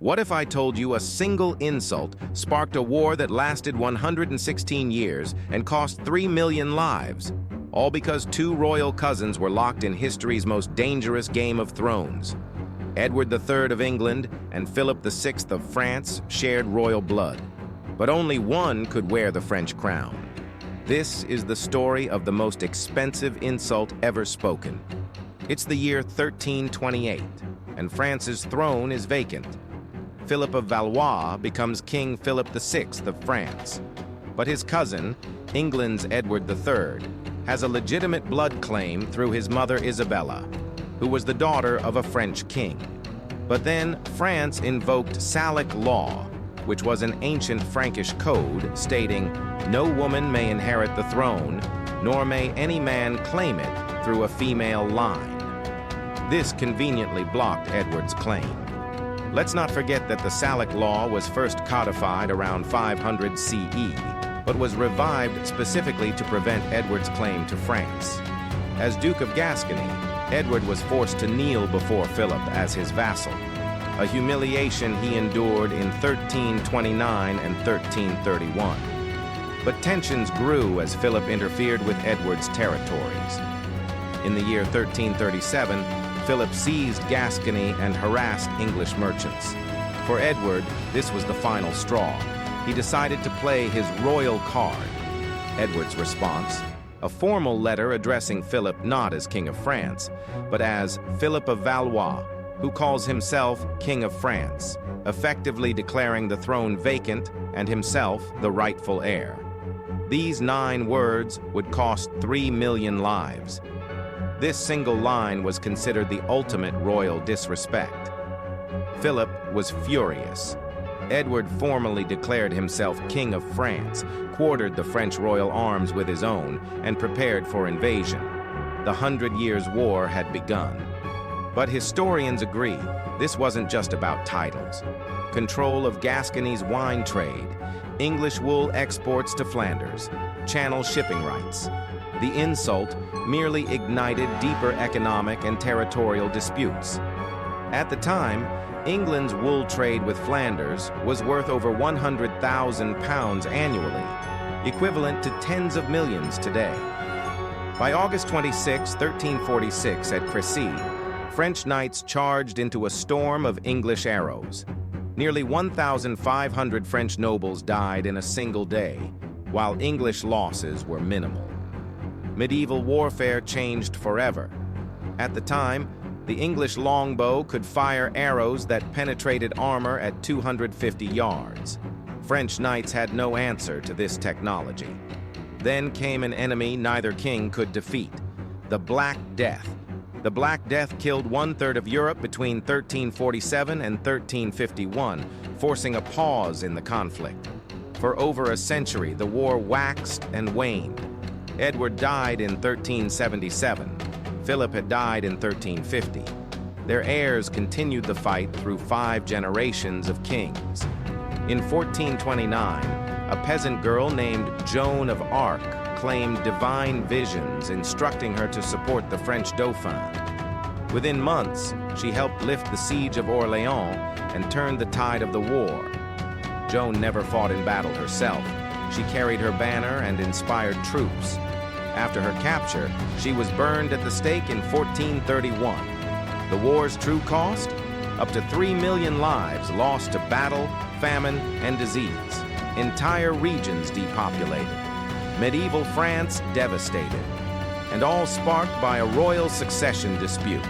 What if I told you a single insult sparked a war that lasted 116 years and cost 3 million lives? All because two royal cousins were locked in history's most dangerous Game of Thrones. Edward III of England and Philip VI of France shared royal blood, but only one could wear the French crown. This is the story of the most expensive insult ever spoken. It's the year 1328, and France's throne is vacant. Philip of Valois becomes King Philip VI of France, but his cousin, England's Edward III, has a legitimate blood claim through his mother Isabella, who was the daughter of a French king. But then France invoked Salic Law, which was an ancient Frankish code stating, "No woman may inherit the throne, nor may any man claim it through a female line." This conveniently blocked Edward's claim. Let's not forget that the Salic Law was first codified around 500 CE, but was revived specifically to prevent Edward's claim to France. As Duke of Gascony, Edward was forced to kneel before Philip as his vassal, a humiliation he endured in 1329 and 1331. But tensions grew as Philip interfered with Edward's territories. In the year 1337, Philip seized Gascony and harassed English merchants. For Edward, this was the final straw. He decided to play his royal card. Edward's response: a formal letter addressing Philip not as King of France, but as Philip of Valois, who calls himself King of France, effectively declaring the throne vacant and himself the rightful heir. These 9 words would cost 3 million lives. This single line was considered the ultimate royal disrespect. Philip was furious. Edward formally declared himself King of France, quartered the French royal arms with his own, and prepared for invasion. The 100 Years' War had begun. But historians agree this wasn't just about titles. Control of Gascony's wine trade, English wool exports to Flanders, Channel shipping rights. The insult merely ignited deeper economic and territorial disputes. At the time, England's wool trade with Flanders was worth over £100,000 annually, equivalent to tens of millions today. By August 26, 1346, at Crécy, French knights charged into a storm of English arrows. Nearly 1,500 French nobles died in a single day, while English losses were minimal. Medieval warfare changed forever. At the time, the English longbow could fire arrows that penetrated armor at 250 yards. French knights had no answer to this technology. Then came an enemy neither king could defeat: the Black Death. The Black Death killed 1/3 of Europe between 1347 and 1351, forcing a pause in the conflict. For over a century, the war waxed and waned. Edward died in 1377. Philip had died in 1350. Their heirs continued the fight through 5 generations of kings. In 1429, a peasant girl named Joan of Arc claimed divine visions instructing her to support the French Dauphin. Within months, she helped lift the siege of Orléans and turned the tide of the war. Joan never fought in battle herself. She carried her banner and inspired troops. After her capture, she was burned at the stake in 1431. The war's true cost? Up to 3 million lives lost to battle, famine, and disease. Entire regions depopulated. Medieval France devastated. And all sparked by a royal succession dispute.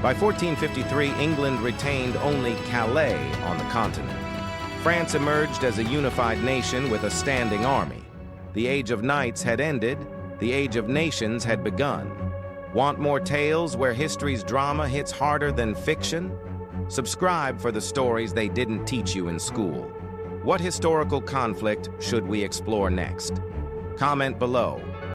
By 1453, England retained only Calais on the continent. France emerged as a unified nation with a standing army. The Age of Knights had ended. The Age of Nations had begun. Want more tales where history's drama hits harder than fiction? Subscribe for the stories they didn't teach you in school. What historical conflict should we explore next? Comment below.